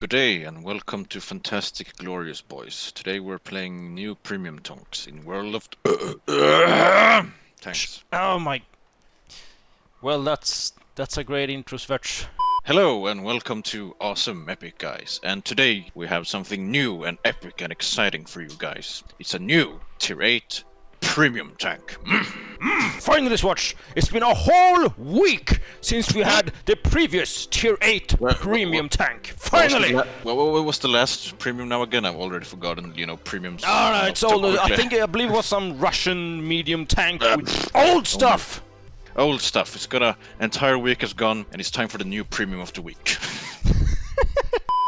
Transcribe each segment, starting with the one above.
Good day and welcome to Fantastic Glorious Boys. Today we're playing new premium tonks in World of Tanks. Oh my. Well, that's a great intro, Zwhatsh. Hello and welcome to Awesome Epic Guys. And today we have something new and epic and exciting for you guys. It's a new Tier 8 premium tank. Finally, Zwhatsh! It's been a whole week since we had the previous Tier 8 premium tank. Finally! What was the last premium now again? I've already forgotten, premiums. No, it's old. I believe it was some Russian medium tank with old stuff! Old stuff. It's got an entire week has gone and it's time for the new premium of the week.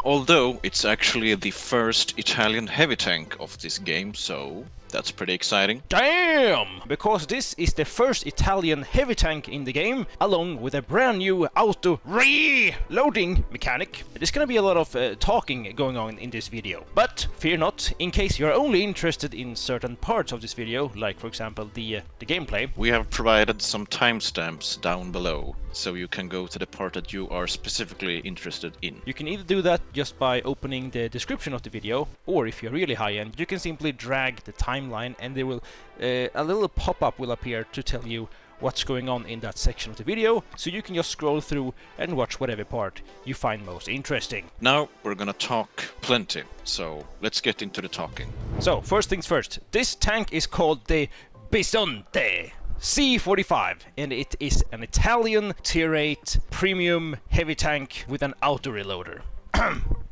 Although it's actually the first Italian heavy tank of this game, so that's pretty exciting. Damn! Because this is the first Italian heavy tank in the game, along with a brand new auto reloading mechanic. There's gonna be a lot of talking going on in this video. But fear not, in case you're only interested in certain parts of this video, like for example the gameplay. We have provided some timestamps down below, so you can go to the part that you are specifically interested in. You can either do that just by opening the description of the video, or if you're really high-end, you can simply drag the timeline and there will a little pop-up will appear to tell you what's going on in that section of the video, so you can just scroll through and watch whatever part you find most interesting. Now we're gonna talk plenty, so let's get into the talking. So, first things first, this tank is called the Bisonte C45, and it is an Italian Tier 8 premium heavy tank with an auto-reloader.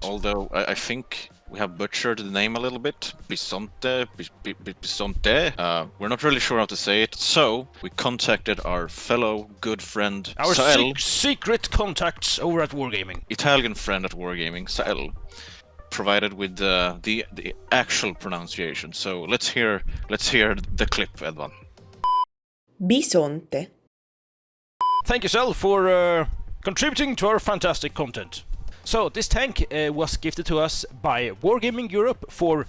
Although I think we have butchered the name a little bit. Bisonte. We're not really sure how to say it, so we contacted our fellow good friend Our Sael, secret contacts over at Wargaming. Italian friend at Wargaming, Sael, provided with the actual pronunciation. So let's hear the clip, Edvan. Bisonte. Thank you, Sel, for contributing to our fantastic content. So, this tank was gifted to us by Wargaming Europe for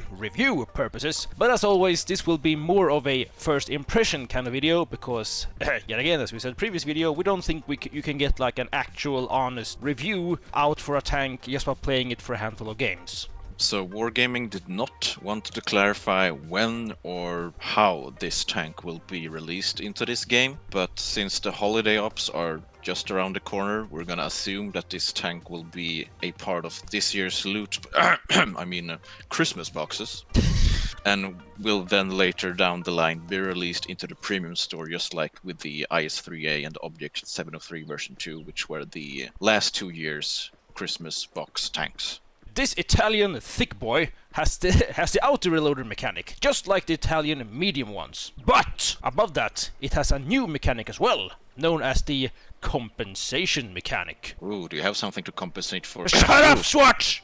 review purposes, but as always, this will be more of a first impression kind of video, because, yet again, as we said in the previous video, we don't think you can get like an actual honest review out for a tank just by playing it for a handful of games. So Wargaming did not want to clarify when or how this tank will be released into this game, but since the holiday ops are just around the corner, we're gonna assume that this tank will be a part of this year's loot, Christmas boxes, and will then later down the line be released into the premium store, just like with the IS-3A and the Object 703 version 2, which were the last 2 years' Christmas box tanks. This Italian thick boy has the auto-reloader mechanic, just like the Italian medium ones. But above that, it has a new mechanic as well, known as the compensation mechanic. Ooh, do you have something to compensate for? Shut up, Zwhatsh!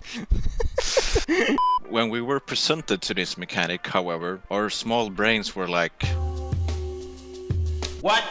When we were presented to this mechanic, however, our small brains were like, What?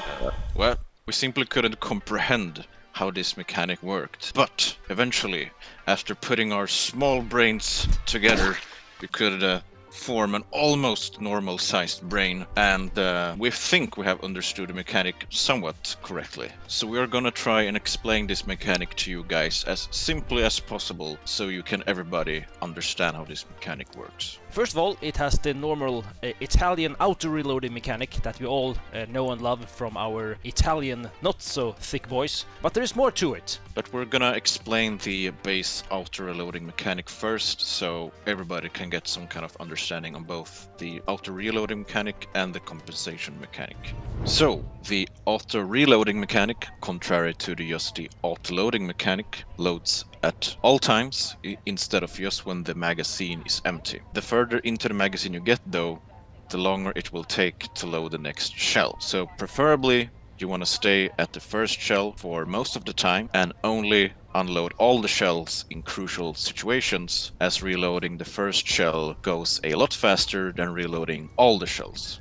well, we simply couldn't comprehend how this mechanic worked. But eventually, after putting our small brains together, we could form an almost normal-sized brain, and we think we have understood the mechanic somewhat correctly. So we are gonna try and explain this mechanic to you guys as simply as possible, so you can everybody understand how this mechanic works. First of all, it has the normal Italian auto-reloading mechanic that we all know and love from our Italian not-so-thick boys, but there is more to it. But we're gonna explain the base auto-reloading mechanic first, so everybody can get some kind of understanding on both the auto-reloading mechanic and the compensation mechanic. So, the auto-reloading mechanic, contrary to just the auto-loading mechanic, loads at all times instead of just when the magazine is empty. The further into the magazine you get, though, the longer it will take to load the next shell. So preferably you want to stay at the first shell for most of the time and only unload all the shells in crucial situations, as reloading the first shell goes a lot faster than reloading all the shells.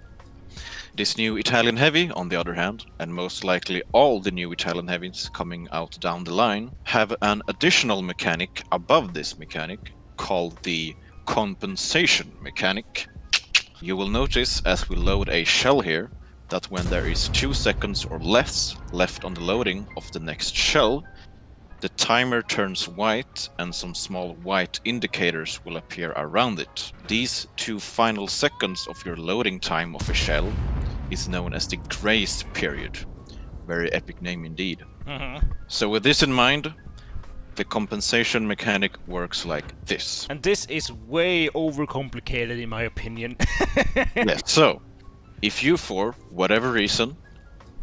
This new Italian heavy, on the other hand, and most likely all the new Italian heavies coming out down the line, have an additional mechanic above this mechanic called the compensation mechanic. You will notice as we load a shell here that when there is 2 seconds or less left on the loading of the next shell, the timer turns white and some small white indicators will appear around it. These 2 final seconds of your loading time of a shell is known as the grace period. Very epic name indeed. So with this in mind, the compensation mechanic works like this. And this is way overcomplicated in my opinion. Yes, so if you for whatever reason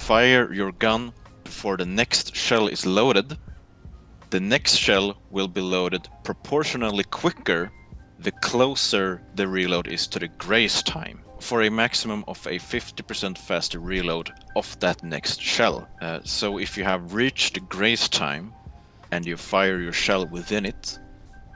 fire your gun before the next shell is loaded, the next shell will be loaded proportionally quicker the closer the reload is to the grace time, for a maximum of a 50% faster reload of that next shell. So if you have reached the grace time and you fire your shell within it,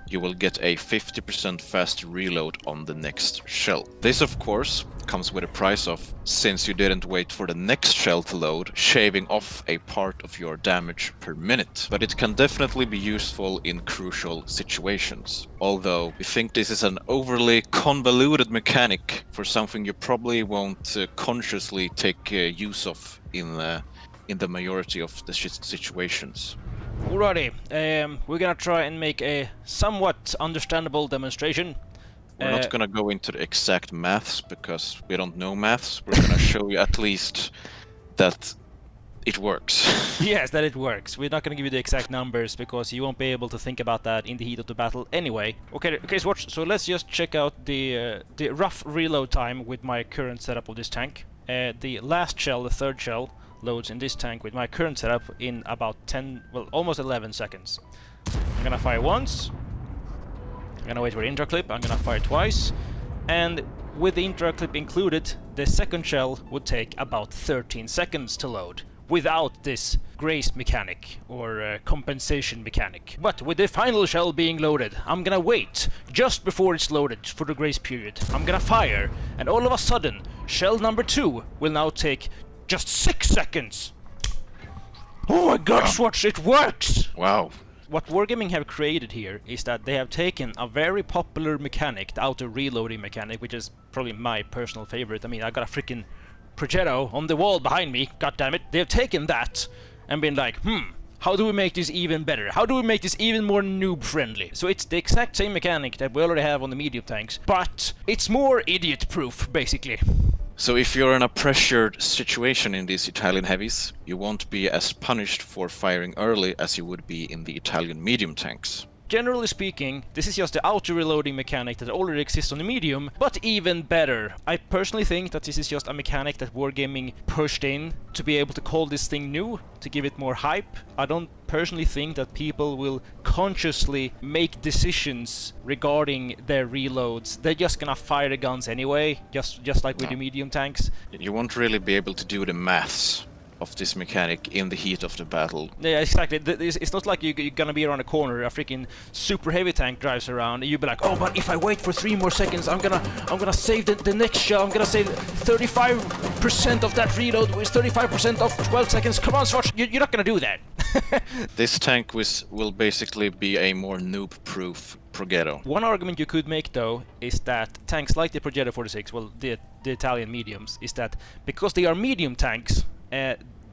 you will get a 50% faster reload on the next shell. This of course comes with a price of, since you didn't wait for the next shell to load, shaving off a part of your damage per minute. But it can definitely be useful in crucial situations. Although we think this is an overly convoluted mechanic for something you probably won't consciously take use of in the majority of the situations. Alrighty, we're gonna try and make a somewhat understandable demonstration. We're not gonna go into the exact maths because we don't know maths. We're gonna show you at least that it works. Yes, that it works. We're not gonna give you the exact numbers because you won't be able to think about that in the heat of the battle anyway. Okay, Zwhatsh, so let's just check out the rough reload time with my current setup of this tank. The last shell, the third shell, loads in this tank with my current setup in about 10, well, almost 11 seconds. I'm gonna fire once. I'm gonna wait for the intro clip. I'm gonna fire twice. And with the intro clip included, the second shell would take about 13 seconds to load without this grace mechanic or compensation mechanic. But with the final shell being loaded, I'm gonna wait just before it's loaded for the grace period. I'm gonna fire, and all of a sudden, shell number 2 will now take just 6 seconds. Oh my god, Zwhatsh, it works! Wow. What Wargaming have created here is that they have taken a very popular mechanic, the auto reloading mechanic, which is probably my personal favorite. I mean, I got a freaking Progetto on the wall behind me, goddammit. They have taken that and been like, how do we make this even better? How do we make this even more noob-friendly? So it's the exact same mechanic that we already have on the medium tanks, but it's more idiot-proof, basically. So if you're in a pressured situation in these Italian heavies, you won't be as punished for firing early as you would be in the Italian medium tanks. Generally speaking, this is just the auto-reloading mechanic that already exists on the medium, but even better. I personally think that this is just a mechanic that Wargaming pushed in to be able to call this thing new, to give it more hype. I don't personally think that people will consciously make decisions regarding their reloads. They're just gonna fire the guns anyway, just like with the medium tanks. You won't really be able to do the maths of this mechanic in the heat of the battle. Yeah, exactly. It's not like you're gonna be around a corner, a freaking super heavy tank drives around, and you'll be like, oh, but if I wait for 3 more seconds, I'm gonna save the next shell. I'm gonna save 35% of that reload with 35% of 12 seconds. Come on, Zwhatsh, you're not gonna do that. This tank will basically be a more noob-proof Progetto. One argument you could make, though, is that tanks like the Progetto 46, well, the Italian mediums, is that because they are medium tanks,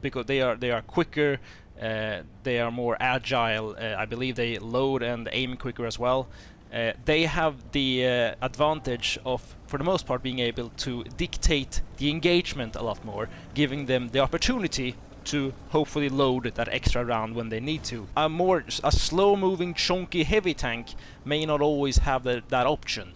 because they are quicker, they are more agile, I believe they load and aim quicker as well. They have the advantage of, for the most part, being able to dictate the engagement a lot more, giving them the opportunity to hopefully load that extra round when they need to. A slow-moving, chunky, heavy tank may not always have that option.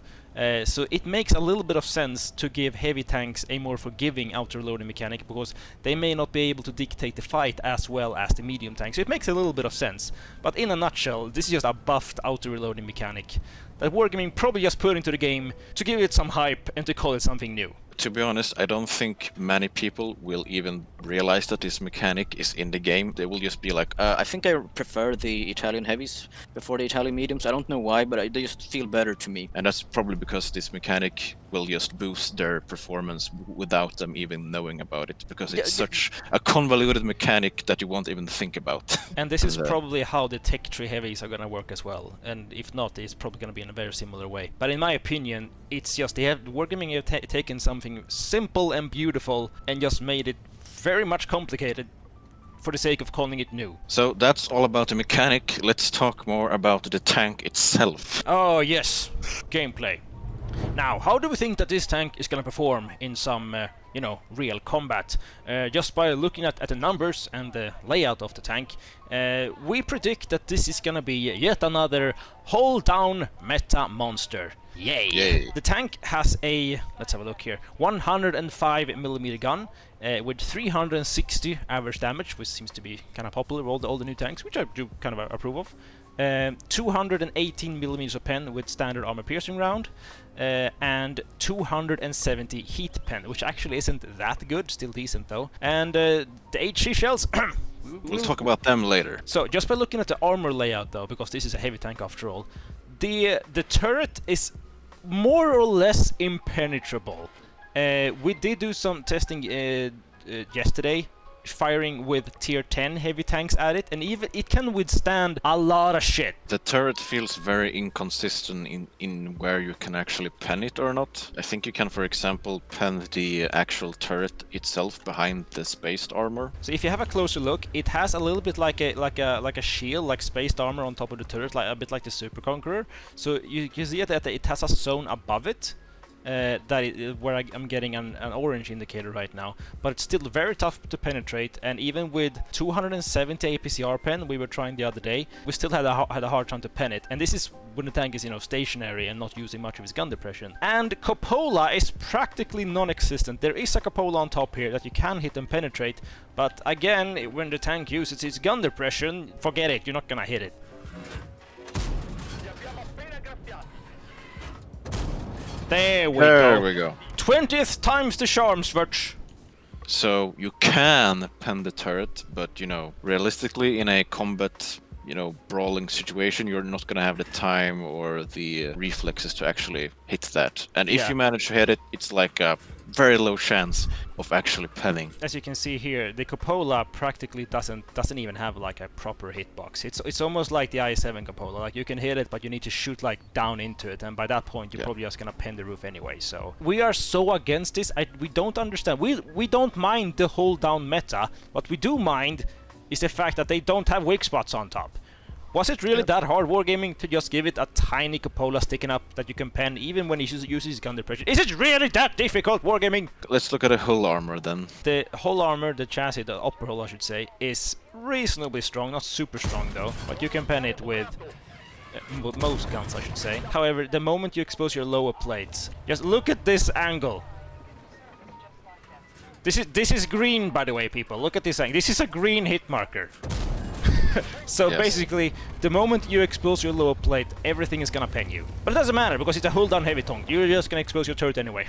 So it makes a little bit of sense to give heavy tanks a more forgiving auto-reloading mechanic, because they may not be able to dictate the fight as well as the medium tanks. So it makes a little bit of sense. But in a nutshell, this is just a buffed auto-reloading mechanic that Wargaming probably just put into the game to give it some hype and to call it something new. To be honest, I don't think many people will even realize that this mechanic is in the game. They will just be like, I think I prefer the Italian heavies before the Italian mediums. I don't know why, but they just feel better to me. and that's probably because this mechanic will just boost their performance without them even knowing about it, because it's such a convoluted mechanic that you won't even think about. And this is probably how the tech tree heavies are gonna work as well. And if not, it's probably gonna be in a very similar way. But in my opinion, it's just Wargaming have taken something simple and beautiful and just made it very much complicated. for the sake of calling it new. So that's all about the mechanic. Let's talk more about the tank itself. Oh yes, gameplay. Now, how do we think that this tank is gonna perform in some, you know, real combat? Just by looking at the numbers and the layout of the tank, we predict that this is gonna be yet another hold-down meta monster. Yay! Yay! The tank has a, let's have a look here, 105mm gun with 360 average damage, which seems to be kind of popular with all the new tanks, which I do kind of approve of. 218mm of pen with standard armor piercing round, and 270 heat pen, which actually isn't that good, still decent though. And the HC shells, we'll talk about them later. So just by looking at the armor layout though, because this is a heavy tank after all, the turret is more or less impenetrable. We did do some testing yesterday, firing with tier 10 heavy tanks at it, and even it can withstand a lot of shit. The turret feels very inconsistent in where you can actually pen it or not. I think you can, for example, pen the actual turret itself behind the spaced armor. So if you have a closer look, it has a little bit like a shield, like spaced armor on top of the turret, like a bit like the Super Conqueror. So you can see that it has a zone above it. Where I'm getting an orange indicator right now, but it's still very tough to penetrate, and even with 270 APCR pen we were trying the other day, we still had a hard time to pen it, and this is when the tank is, you know, stationary and not using much of its gun depression. And cupola is practically non-existent. There is a cupola on top here that you can hit and penetrate, but again, when the tank uses its gun depression, forget it, you're not gonna hit it. There we go. 20th time's the charm, Zwhatsh. So you can pen the turret, but you know, realistically in a combat, you know, brawling situation, you're not gonna have the time or the reflexes to actually hit that. And if you manage to hit it, it's like a very low chance of actually penning. As you can see here, the cupola practically doesn't even have like a proper hitbox. It's almost like the i7 cupola. Like you can hit it, but you need to shoot like down into it, and by that point you're probably just gonna pen the roof anyway. So we are so against this. We don't understand. We don't mind the hold down meta. What we do mind is the fact that they don't have weak spots on top. Was it really that hard, Wargaming, to just give it a tiny cupola sticking up that you can pen even when he uses gun depression? Is it really that difficult, Wargaming? Let's look at the hull armor then. The hull armor, the chassis, the upper hull I should say, is reasonably strong, not super strong though, but you can pen it with most guns I should say. However, the moment you expose your lower plates, just look at this angle. This is green, by the way, people. Look at this angle. This is a green hit marker. So basically, the moment you expose your lower plate, everything is gonna pen you. But it doesn't matter, because it's a hold down heavy tank. You're just gonna expose your turret anyway.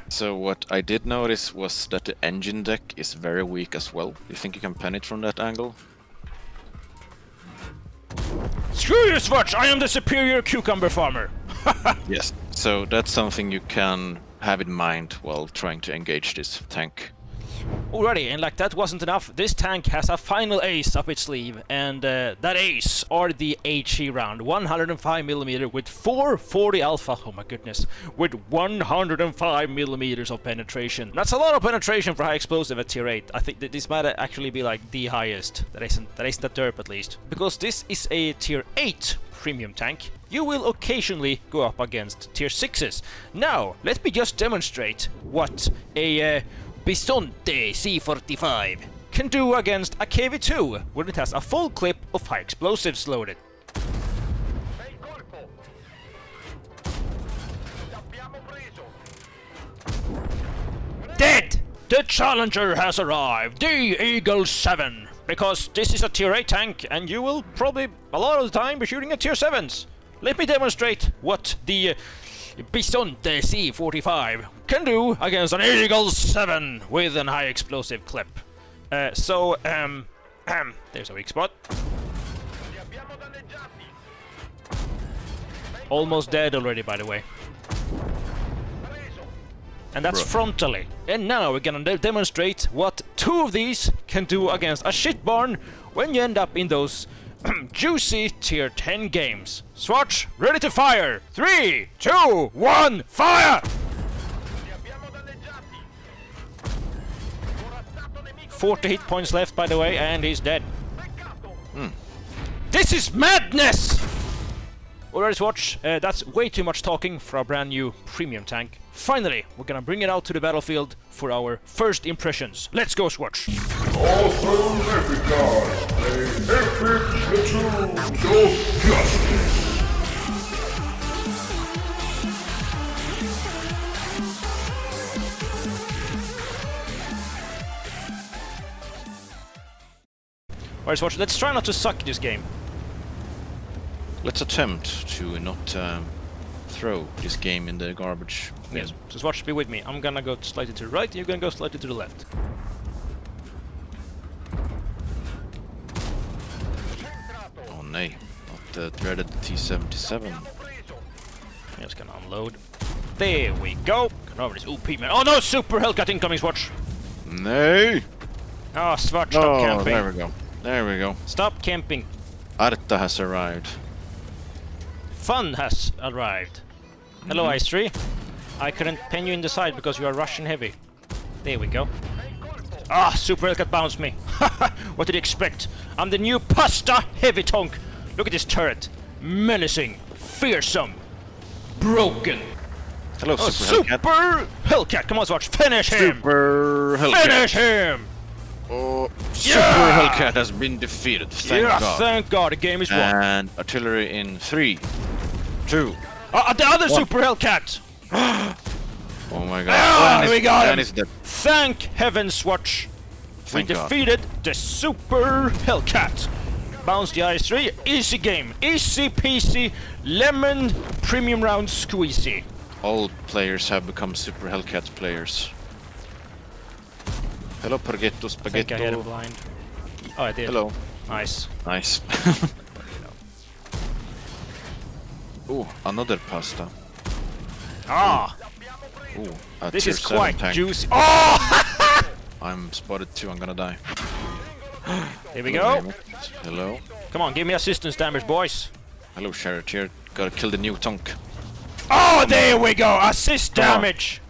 So what I did notice was that the engine deck is very weak as well. You think you can pen it from that angle? Screw you, Zwhatsh! I am the superior cucumber farmer! Yes. So that's something you can have in mind while trying to engage this tank. Alrighty, and like that wasn't enough, this tank has a final ace up its sleeve, and that ace are the HE round, 105mm with 440 alpha, oh my goodness, with 105mm of penetration. That's a lot of penetration for high explosive at tier 8. I think that this might actually be like the highest, that isn't the derp at least. Because this is a tier 8 premium tank, you will occasionally go up against tier 6s. Now, let me just demonstrate what a Bisonte C45 can do against a KV2 when it has a full clip of high explosives loaded. Dead! The challenger has arrived, the Eagle 7, because this is a tier 8 tank and you will probably a lot of the time be shooting at tier 7s. Let me demonstrate what the Bisonte C45 can do against an Eagle 7 with an high explosive clip. There's a weak spot. Almost dead already, by the way. And that's frontally. And now we're gonna demonstrate what two of these can do against a shit barn when you end up in those juicy tier 10 games. Zwhatsh, ready to fire! 3, 2, 1, fire! 40 hit points left, by the way, and he's dead. Hmm. This is madness! Alright, Zwhatsh, that's way too much talking for our brand new premium tank. Finally, we're gonna bring it out to the battlefield for our first impressions. Let's go, Zwhatsh! AwesomeEpicGuys play epic Platoons of Justice. Alright, Zwhatsh, let's try not to suck this game. Let's attempt to not throw this game in the garbage. Yes, so Zwhatsh, be with me. I'm gonna go slightly to the right, and you're gonna go slightly to the left. Oh nej, not the dreaded T77. I'm just gonna unload. There we go! Come over this OP man. Oh no, super Hellcat incoming, Zwhatsh! Nej! Oh, Zwhatsh, stop camping. There we go. There we go. Stop camping. Arta has arrived. Fun has arrived. Hello, Ice Tree. I couldn't pin you in the side because you are Russian heavy. There we go. Ah, super Hellcat bounced me. What did you expect? I'm the new pasta heavy tonk. Look at this turret. Menacing, fearsome, broken. Hello, Oh, Super Hellcat. super Hellcat. Come on, Zwhatsh. Finish him. Super Hellcat. Finish him. Oh, Yeah! Super Hellcat has been defeated. Thank God. Thank God. The game is won. And artillery in 3, 2. The other super Hellcat. Oh my God. Ah, we got him. Dan is dead. Thank heavens, Zwhatsh. We Thank God. defeated the Super Hellcat. Bounce the Ice 3. Easy game. Easy peasy. Lemon premium round squeezy. All players have become Super Hellcat players. Hello, Pargetto I think I hit him Spaghetto. blind. Oh, I did. Hello. Nice. Nice. Oh, another pasta. Ah, Oh, a this tier is 7 quite tank. juicy. Oh! I'm spotted too. I'm gonna die. Here we Hello, go. mate. Hello. Come on, give me assistance damage, boys. Hello, Charioteer. Gotta kill the new tonk. Oh, there we go. Assist Come on. damage.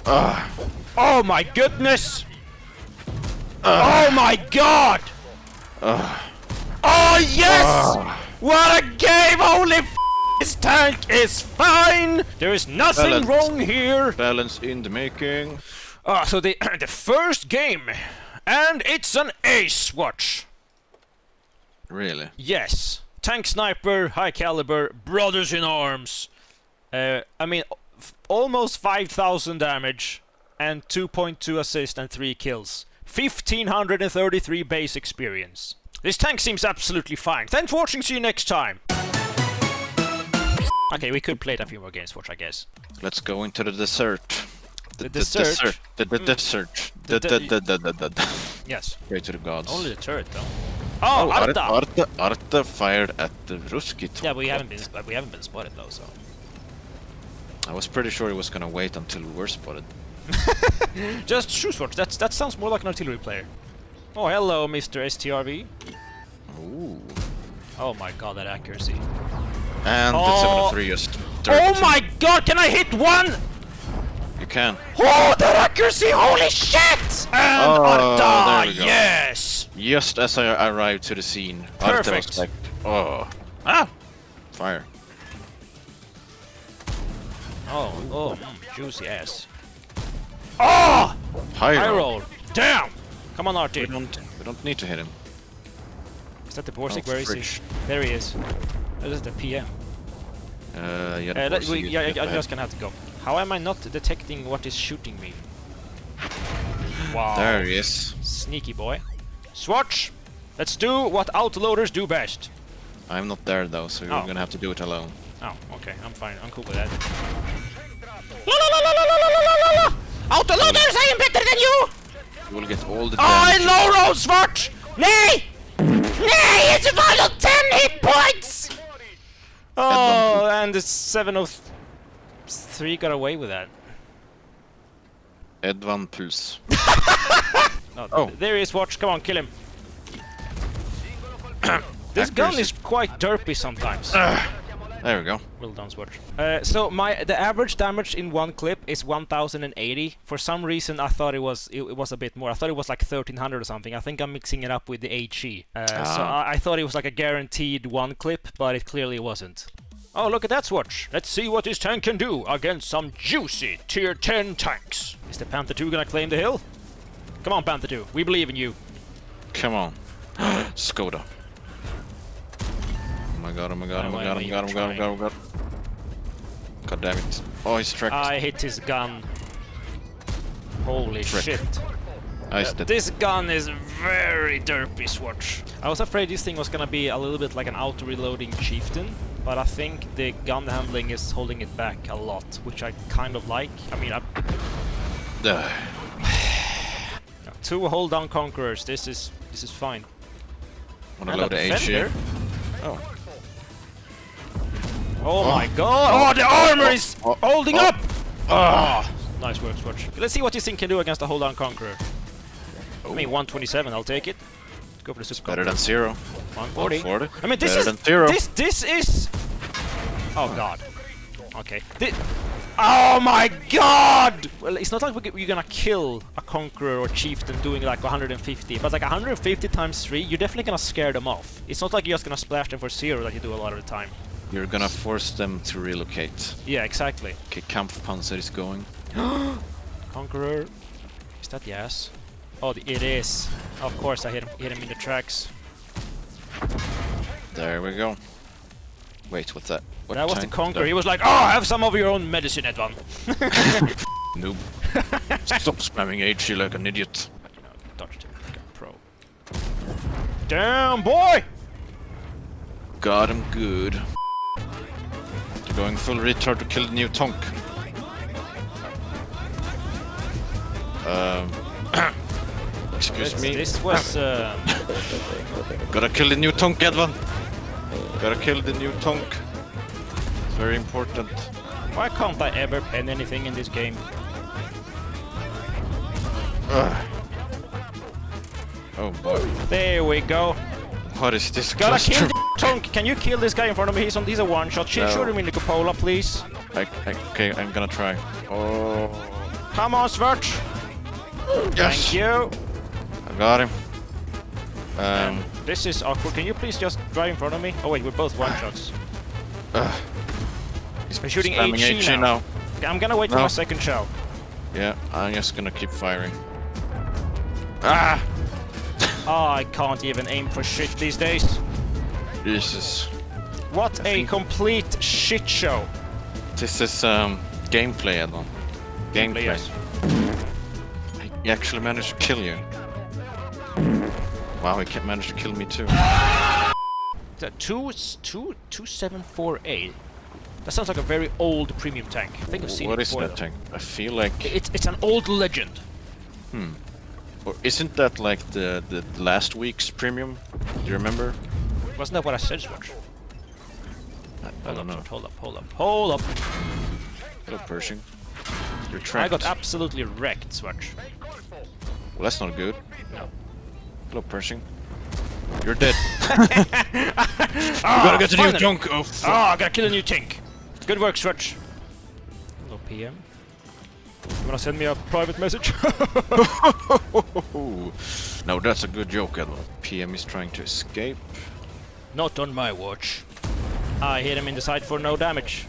Ah. Oh my goodness. Oh my God. Oh yes! What a game! Holy f this tank is fine! There is nothing Balance. wrong here! Balance in the making. So the the first game, and it's an ace watch. Really? Yes, tank sniper, high caliber, brothers in arms. I mean, almost 5,000 damage, and 2.2 assist and 3 kills. 1,533 base experience. This tank seems absolutely fine. Thanks for watching. See you next time. Okay, we could play it a few more games, Zwhatsh, I guess. Let's go into the desert. The desert? The desert. Yes. Pray to the gods. Only the turret, though. Oh, Arta! Arta fired at the Ruski top. Yeah, we haven't been spotted though, so. I was pretty sure he was gonna wait until we were spotted. Just shoot, Zwhatsh. That sounds more like an artillery player. Oh, hello, Mr. STRV. Ooh. Oh my God, that accuracy. And the 703 just Oh my God, can I hit one? You can. Oh, that accuracy! Holy shit! And Oh, Arta, there we go. yes! Just as I arrived to the scene, Arta Perfect. was like, oh. Ah! Fire. Oh, juicy ass. Oh! High High roll. roll. Damn! Come on, RT. We don't need to hit him. Is that the Borsig? Oh, Where is he? fridge. There he is. That is the PM. Yeah, I'm just gonna have to go. How am I not detecting what is shooting me? Wow. There he is. Sneaky boy. Zwhatsh! Let's do what autoloaders do best. I'm not there though, so you're Oh. gonna have to do it alone. Oh, okay. I'm fine. I'm cool with that. La la la la la la la la la! Autoloaders, I am better than you! You will get all the Oh, I damage. low roll, Zwhatsh! Nay! Nay! It's a final 10 hit points! Oh, and the 703 got away with that. Edvan Puls. No, Oh. there he is, Zwhatsh. Come on, kill him. This gun Accuracy. is quite derpy sometimes. There we go. Well done, Zwhatsh. So the average damage in one clip is 1080. For some reason, I thought it was a bit more. I thought it was like 1300 or something. I think I'm mixing it up with the HE. So I thought it was like a guaranteed one clip, but it clearly wasn't. Oh, look at that, Zwhatsh. Let's see what this tank can do against some juicy tier 10 tanks. Is the Panther 2 gonna claim the hill? Come on, Panther 2. We believe in you. Come on. Skoda. Oh my god, oh my god, oh my god, oh my god, oh my god, oh my god, oh my god. God damn it. Oh, he's tracked. I hit his gun. Holy shit. This gun is very derpy, Zwhatsh. I was afraid this thing was gonna be a little bit like an auto-reloading chieftain, but I think the gun handling is holding it back a lot, which I kind of like. I mean, two hold-down conquerors. This is fine. Wanna load the HE? Oh. Oh my god! Oh, the armor is holding up! Nice work, Zwhatsh. Let's see what this thing can do against a hold-down conqueror. I mean, 127, I'll take it. Go for the super. Better than 0. 140. 140. I mean, this better than 0. This is. Oh god. Okay. Oh my god! Well, it's not like you're gonna kill a conqueror or chieftain doing like 150, but like 150 times 3, you're definitely gonna scare them off. It's not like you're just gonna splash them for 0 like you do a lot of the time. You're gonna force them to relocate. Yeah, exactly. Okay, Kampfpanzer is going. Conqueror. Is that the ass? Oh, it is. Of course, I hit him in the tracks. There we go. Wait, what's that? What that was the tank? conqueror. He was like, "Oh, have some of your own medicine, Edvan." Noob. Stop spamming HE like an idiot. But, you know, dodged him like a pro. Damn, boy! Got him good. They're going full retard to kill the new tank. Excuse me. This was. Gotta kill the new tank, Edvan. Gotta kill the new tank. It's very important. Why can't I ever pen anything in this game? Oh boy. There we go. What is this? Gotta kill the tank. Can you kill this guy in front of me? He's a one-shot. Shoot him in the cupola, please. Okay, I'm gonna try. Oh. Come on, Zwhatsh. Yes. Thank you. I got him. This is awkward. Can you please just drive in front of me? Oh wait, we're both one-shots. He's We're shooting HE now. Okay, I'm gonna wait for my second shell. Yeah, I'm just gonna keep firing. Oh, I can't even aim for shit these days. Jesus. What a complete shit show. This is gameplay, Edvan. Gameplay. Yes. He actually managed to kill you. Wow, he managed to kill me too. The 2748. That sounds like a very old premium tank. I think I've seen What it is before, that though. tank? I feel like... It's an old legend. Or isn't that like the last week's premium? Do you remember? Wasn't that what I said, Zwhatsh? I don't know. Hold up. Hello, Pershing. You're I trapped. got absolutely wrecked, Zwhatsh. Well, that's not good. No. Hello, Pershing. You're dead. You gotta get the new junk. Oh, I gotta kill a new tank. Good work, Zwhatsh. Hello, PM. You wanna send me a private message? No, that's a good joke, Edvan. PM is trying to escape. Not on my watch. I hit him in the side for no damage.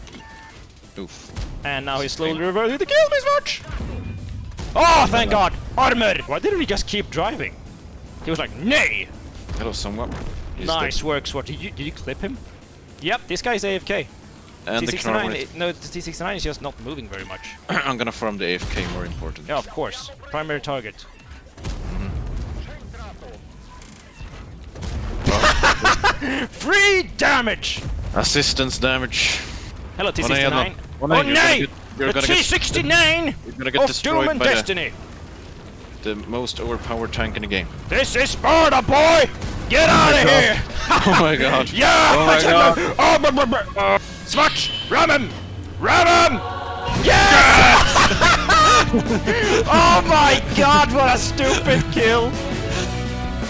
Oof. And now he's slowly reversing to kill me, Zwhatsh! Oh, thank God! Armor! Why didn't he just keep driving? He was like, nay! Hello, someone. Nice work, Zwhatsh. Did you clip him? Yep, this guy's AFK. And the T69, no, the T69 is just not moving very much. I'm gonna farm the AFK, more important. Yeah, of course. Primary target. Free damage! Assistance damage. Hello, T69. Oh, nay! You're The gonna T69 You're gonna get of destroyed Doom and by Destiny! the most overpowered tank in the game. This is Sparta, boy! Get out of here! Oh my god. Yeah! Oh my god. Zwhatsh! Ram him! Ram him! Yes! Oh my god, what a stupid kill!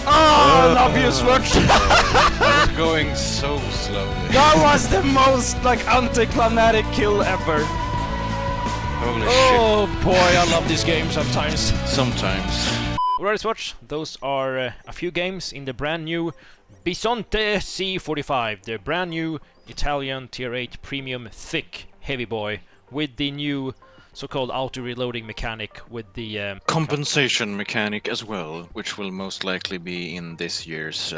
Oh, I love you, Zwhatsh! I was going so slowly. That was the most like anticlimactic kill ever. Holy Oh boy, I love this game sometimes. shit. Sometimes. Alright, Zwhatsh, those are a few games in the brand new Bisonte C45, the brand new Italian Tier 8 Premium Thick Heavy Boy with the new so-called auto-reloading mechanic with the Compensation mechanic as well, which will most likely be in this year's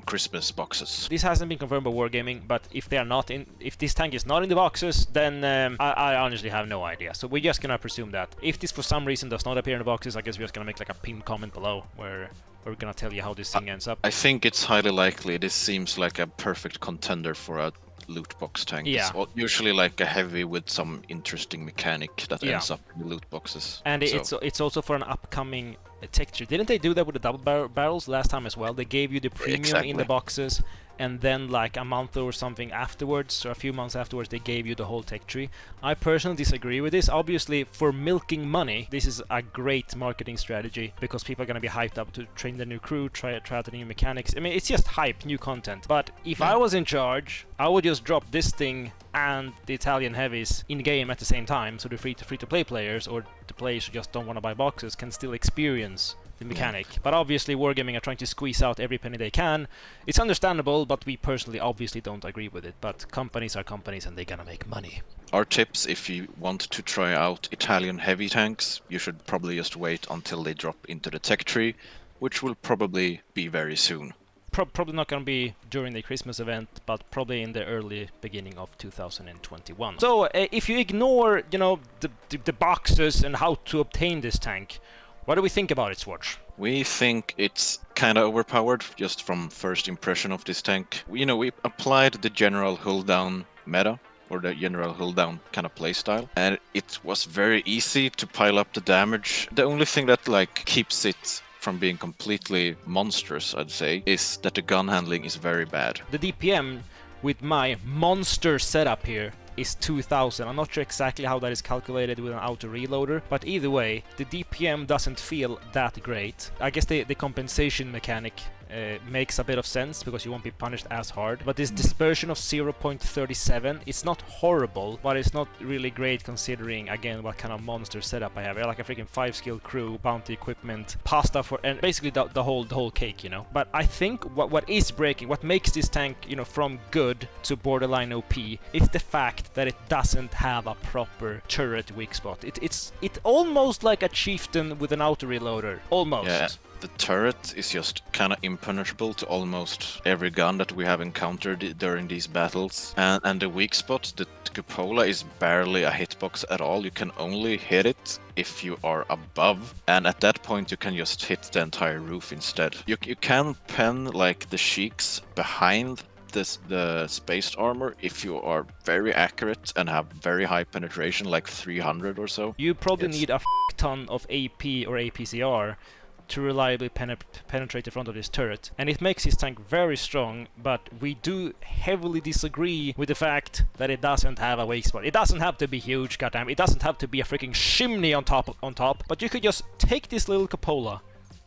Christmas boxes. This hasn't been confirmed by Wargaming, but if they are not in, if this tank is not in the boxes, then I honestly have no idea. So we're just gonna presume that. If this for some reason does not appear in the boxes, I guess we're just gonna make like a pinned comment below where we're gonna tell you how this thing ends up. I think it's highly likely this seems like a perfect contender for a loot box tank. Yeah. It's usually like a heavy with some interesting mechanic that Yeah. ends up in the loot boxes. And So- it's also for an upcoming texture. Didn't they do that with the double barrels last time as well? They gave you the premium in the Exactly. boxes, and then like a month or something afterwards, or a few months afterwards, they gave you the whole tech tree. I personally disagree with this. Obviously, for milking money, this is a great marketing strategy because people are gonna be hyped up to train the new crew, try out the new mechanics. I mean, it's just hype, new content. But if I was in charge, I would just drop this thing and the Italian heavies in game at the same time, so the free-to-play players or the players who just don't want to buy boxes can still experience the mechanic. But obviously Wargaming are trying to squeeze out every penny they can. It's understandable, but we personally obviously don't agree with it. But companies are companies and they're gonna make money. Our tips, if you want to try out Italian heavy tanks, you should probably just wait until they drop into the tech tree, which will probably be very soon. Probably not gonna be during the Christmas event, but probably in the early beginning of 2021. So if you ignore, you know, the boxes and how to obtain this tank, what do we think about it, Zwhatsh? We think it's kind of overpowered, just from first impression of this tank. We applied the general hull down meta, or the general hull down kind of playstyle, and it was very easy to pile up the damage. The only thing that like keeps it from being completely monstrous, I'd say, is that the gun handling is very bad. The DPM with my monster setup here is 2000. I'm not sure exactly how that is calculated with an auto reloader, but either way, the DPM doesn't feel that great. I guess the compensation mechanic makes a bit of sense because you won't be punished as hard, but this dispersion of 0.37, it's not horrible, but it's not really great considering again what kind of monster setup I have. I have like a freaking 5-skill crew, bounty equipment, pasta for, and basically the whole cake, you know. But I think what is breaking, what makes this tank, you know, from good to borderline OP is the fact that it doesn't have a proper turret weak spot. It's almost like a chieftain with an auto reloader, almost. Yeah, the turret is just kind of impenetrable to almost every gun that we have encountered during these battles. And the weak spot, the cupola, is barely a hitbox at all. You can only hit it if you are above, and at that point you can just hit the entire roof instead. You can pen like the cheeks behind the spaced armor if you are very accurate and have very high penetration, like 300 or so. You probably Yes. need a ton of AP or APCR to reliably penetrate the front of this turret, and it makes this tank very strong, but we do heavily disagree with the fact that it doesn't have a wake spot. It doesn't have to be huge, goddamn. It doesn't have to be a freaking chimney on top, but you could just take this little cupola,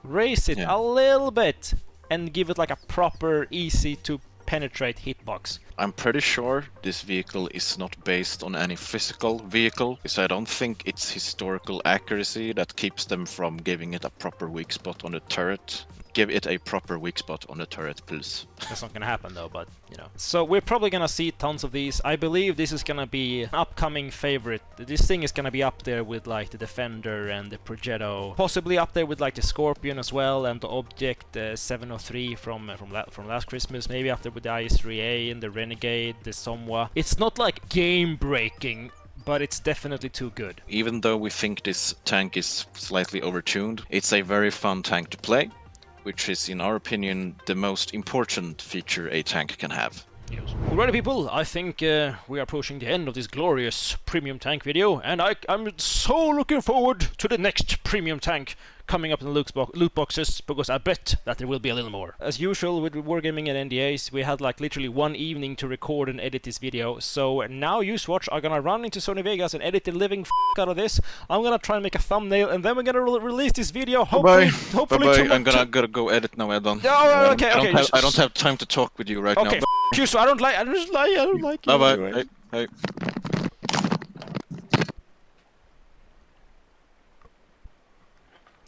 raise it Yeah. a little bit, and give it like a proper, easy to penetrate hitbox. I'm pretty sure this vehicle is not based on any physical vehicle, so I don't think it's historical accuracy that keeps them from giving it a proper weak spot on the turret. Give it a proper weak spot on the turret, please. That's not gonna happen though, but you know. So we're probably gonna see tons of these. I believe this is gonna be an upcoming favorite. This thing is gonna be up there with like the Defender and the Progetto, possibly up there with like the Scorpion as well, and the Object 703 from last Christmas. Maybe up there with the IS-3A and the Renegade, the Somwa. It's not like game breaking, but it's definitely too good. Even though we think this tank is slightly overtuned, it's a very fun tank to play, which is, in our opinion, the most important feature a tank can have. Yes. Alrighty, people, I think we are approaching the end of this glorious premium tank video, and I'm so looking forward to the next premium tank coming up in the loot boxes, because I bet that there will be a little more. As usual with Wargaming and NDAs, we had like literally one evening to record and edit this video, so now you Zwhatsh are gonna run into Sony Vegas and edit the living out of this. I'm gonna try and make a thumbnail, and then we're gonna release this video. Hopefully, Bye-bye. I'm gonna go edit now, Edon. Oh, okay. I don't have time to talk with you right now. Okay, you, so I don't like you. Bye-bye. Anyway. Hey.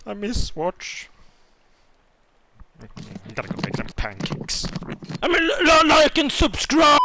I miss Zwhatsh. Gotta go make some pancakes. I mean, like and subscribe!